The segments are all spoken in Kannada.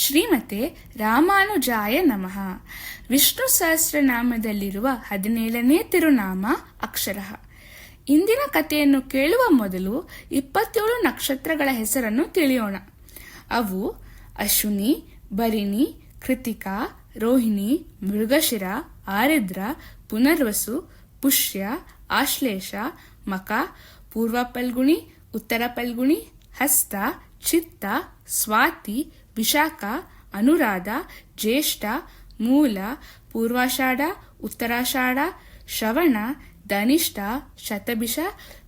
ಶ್ರೀಮತೆ ರಾಮಾನುಜಾಯ ನಮಃ. ವಿಷ್ಣು ಸಹಸ್ರನಾಮದಲ್ಲಿರುವ 17ನೇ ತಿರುನಾಮ ಅಕ್ಷರ. ಇಂದಿನ ಕಥೆಯನ್ನು ಕೇಳುವ ಮೊದಲು 27 ನಕ್ಷತ್ರಗಳ ಹೆಸರನ್ನು ತಿಳಿಯೋಣ. ಅವು ಅಶ್ವಿನಿ, ಭರಿಣಿ, ಕೃತಿಕಾ, ರೋಹಿಣಿ, ಮೃಗಶಿರ, ಆರಿದ್ರ, ಪುನರ್ವಸು, ಪುಷ್ಯ, ಆಶ್ಲೇಷ, ಮಕ, ಪೂರ್ವ ಫಲ್ಗುಣಿ, ಉತ್ತರ ಫಲ್ಗುಣಿ, ಹಸ್ತ, ಚಿತ್ತ, ಸ್ವಾತಿ, ವಿಶಾಖ, ಅನುರಾಧ, ಜ್ಯೇಷ್ಠ, ಮೂಲ, ಪೂರ್ವಾಷಾಢ, ಉತ್ತರಾಷಾಢ, ಶ್ರವಣ, ಧನಿಷ್ಠ, ಶತಭಿಷ,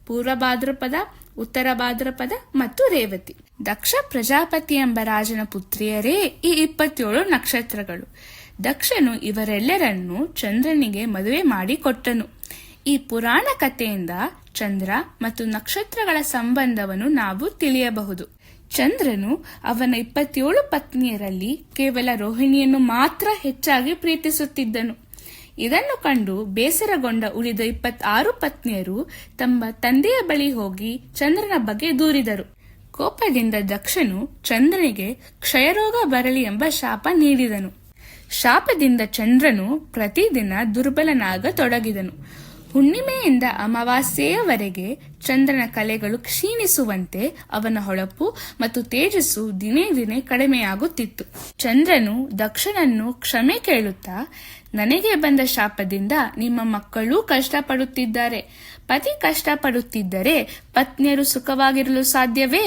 ಪೂರ್ವ ಭಾದ್ರಪದ, ಉತ್ತರ ಭಾದ್ರಪದ ಮತ್ತು ರೇವತಿ. ದಕ್ಷ ಪ್ರಜಾಪತಿ ಎಂಬ ರಾಜನ ಪುತ್ರಿಯರೇ ಈ 27 ನಕ್ಷತ್ರಗಳು. ದಕ್ಷನು ಇವರೆಲ್ಲರನ್ನೂ ಚಂದ್ರನಿಗೆ ಮದುವೆ ಮಾಡಿಕೊಟ್ಟನು. ಈ ಪುರಾಣ ಕಥೆಯಿಂದ ಚಂದ್ರ ಮತ್ತು ನಕ್ಷತ್ರಗಳ ಸಂಬಂಧವನ್ನು ನಾವು ತಿಳಿಯಬಹುದು. ಚಂದ್ರನು ಅವನ 27 ಪತ್ನಿಯರಲ್ಲಿ ಕೇವಲ ರೋಹಿಣಿಯನ್ನು ಮಾತ್ರ ಹೆಚ್ಚಾಗಿ ಪ್ರೀತಿಸುತ್ತಿದ್ದನು. ಇದನ್ನು ಕಂಡು ಬೇಸರಗೊಂಡ ಉಳಿದ 26 ಪತ್ನಿಯರು ತಮ್ಮ ತಂದೆಯ ಬಳಿ ಹೋಗಿ ಚಂದ್ರನ ಬಗ್ಗೆ ದೂರಿದರು. ಕೋಪದಿಂದ ದಕ್ಷನು ಚಂದ್ರನಿಗೆ ಕ್ಷಯರೋಗ ಬರಲಿ ಎಂಬ ಶಾಪ ನೀಡಿದನು. ಶಾಪದಿಂದ ಚಂದ್ರನು ಪ್ರತಿದಿನ ದುರ್ಬಲನಾಗತೊಡಗಿದನು. ಹುಣ್ಣಿಮೆಯಿಂದ ಅಮಾವಾಸ್ಯೆಯವರೆಗೆ ಚಂದ್ರನ ಕಲೆಗಳು ಕ್ಷೀಣಿಸುವಂತೆ ಅವನ ಹೊಳಪು ಮತ್ತು ತೇಜಸ್ಸು ದಿನೇ ದಿನೇ ಕಡಿಮೆಯಾಗುತ್ತಿತ್ತು. ಚಂದ್ರನು ದಕ್ಷನನ್ನು ಕ್ಷಮೆ ಕೇಳುತ್ತಾ, ನನಗೆ ಬಂದ ಶಾಪದಿಂದ ನಿಮ್ಮ ಮಕ್ಕಳೂ ಕಷ್ಟಪಡುತ್ತಿದ್ದಾರೆ. ಪತಿ ಕಷ್ಟಪಡುತ್ತಿದ್ದರೆ ಪತ್ನಿಯರು ಸುಖವಾಗಿರಲು ಸಾಧ್ಯವೇ?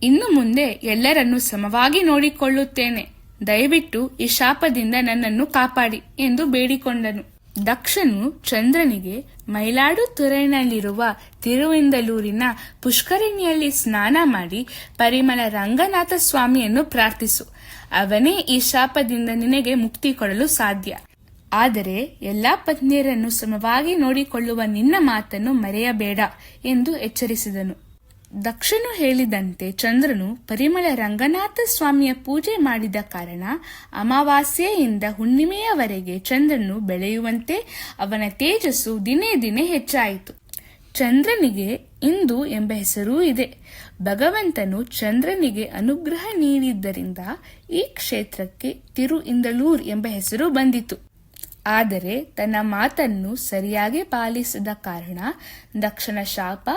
ಇನ್ನು ಮುಂದೆ ಎಲ್ಲರನ್ನೂ ಸಮವಾಗಿ ನೋಡಿಕೊಳ್ಳುತ್ತೇನೆ. ದಯವಿಟ್ಟು ಈ ಶಾಪದಿಂದ ನನ್ನನ್ನು ಕಾಪಾಡಿ ಎಂದು ಬೇಡಿಕೊಂಡನು. ದಕ್ಷನು ಚಂದ್ರನಿಗೆ ಮೈಲಾಡುತುರೈನಲ್ಲಿರುವ ತಿರುವಿಂದಲೂರಿನ ಪುಷ್ಕರಿಣಿಯಲ್ಲಿ ಸ್ನಾನ ಮಾಡಿ ಪರಿಮಳ ರಂಗನಾಥ ಸ್ವಾಮಿಯನ್ನು ಪ್ರಾರ್ಥಿಸು. ಅವನೇ ಈ ಶಾಪದಿಂದ ನಿನಗೆ ಮುಕ್ತಿ ಕೊಡಲು ಸಾಧ್ಯ. ಆದರೆ ಎಲ್ಲಾ ಪತ್ನಿಯರನ್ನು ಸಮವಾಗಿ ನೋಡಿಕೊಳ್ಳುವ ನಿನ್ನ ಮಾತನ್ನು ಮರೆಯಬೇಡ ಎಂದು ಎಚ್ಚರಿಸಿದನು. ದಕ್ಷನು ಹೇಳಿದಂತೆ ಚಂದ್ರನು ಪರಿಮಳ ರಂಗನಾಥ ಸ್ವಾಮಿಯ ಪೂಜೆ ಮಾಡಿದ ಕಾರಣ ಅಮಾವಾಸ್ಯೆಯಿಂದ ಹುಣ್ಣಿಮೆಯವರೆಗೆ ಚಂದ್ರನು ಬೆಳೆಯುವಂತೆ ಅವನ ತೇಜಸ್ಸು ದಿನೇ ದಿನೇ ಹೆಚ್ಚಾಯಿತು. ಚಂದ್ರನಿಗೆ ಇಂದು ಎಂಬ ಹೆಸರೂ ಇದೆ. ಭಗವಂತನು ಚಂದ್ರನಿಗೆ ಅನುಗ್ರಹ ನೀಡಿದ್ದರಿಂದ ಈ ಕ್ಷೇತ್ರಕ್ಕೆ ತಿರುಇಂದಲೂರ್ ಎಂಬ ಹೆಸರು ಬಂದಿತು. ಆದರೆ ತನ್ನ ಮಾತನ್ನು ಸರಿಯಾಗಿ ಪಾಲಿಸದ ಕಾರಣ ದಕ್ಷನ ಶಾಪ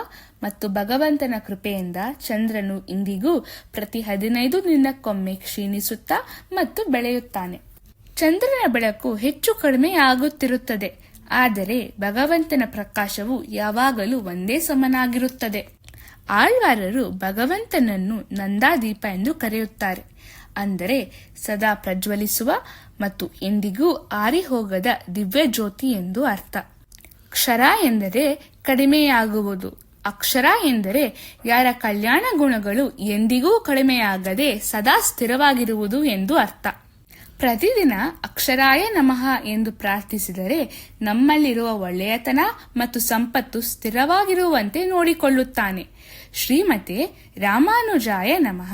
ಮತ್ತು ಭಗವಂತನ ಕೃಪೆಯಿಂದ ಚಂದ್ರನು ಇಂದಿಗೂ ಪ್ರತಿ 15 ದಿನಕ್ಕೊಮ್ಮೆ ಕ್ಷೀಣಿಸುತ್ತಾ ಮತ್ತು ಬೆಳೆಯುತ್ತಾನೆ. ಚಂದ್ರನ ಬೆಳಕು ಹೆಚ್ಚು ಕಡಿಮೆ ಆಗುತ್ತಿರುತ್ತದೆ, ಆದರೆ ಭಗವಂತನ ಪ್ರಕಾಶವು ಯಾವಾಗಲೂ ಒಂದೇ ಸಮನಾಗಿರುತ್ತದೆ. ಆಳ್ವಾರರು ಭಗವಂತನನ್ನು ನಂದಾದೀಪ ಎಂದು ಕರೆಯುತ್ತಾರೆ. ಅಂದರೆ ಸದಾ ಪ್ರಜ್ವಲಿಸುವ ಮತ್ತು ಎಂದಿಗೂ ಆರಿಹೋಗದ ದಿವ್ಯ ಜ್ಯೋತಿ ಎಂದು ಅರ್ಥ. ಕ್ಷರ ಎಂದರೆ ಕಡಿಮೆಯಾಗುವುದು. ಅಕ್ಷರ ಎಂದರೆ ಯಾರ ಕಲ್ಯಾಣ ಗುಣಗಳು ಎಂದಿಗೂ ಕಡಿಮೆಯಾಗದೆ ಸದಾ ಸ್ಥಿರವಾಗಿರುವುದು ಎಂದು ಅರ್ಥ. ಪ್ರತಿದಿನ ಅಕ್ಷರಾಯ ನಮಃ ಎಂದು ಪ್ರಾರ್ಥಿಸಿದರೆ ನಮ್ಮಲ್ಲಿರುವ ಒಳ್ಳೆಯತನ ಮತ್ತು ಸಂಪತ್ತು ಸ್ಥಿರವಾಗಿರುವಂತೆ ನೋಡಿಕೊಳ್ಳುತ್ತಾನೆ. ಶ್ರೀಮತೆ ರಾಮಾನುಜಾಯ ನಮಃ.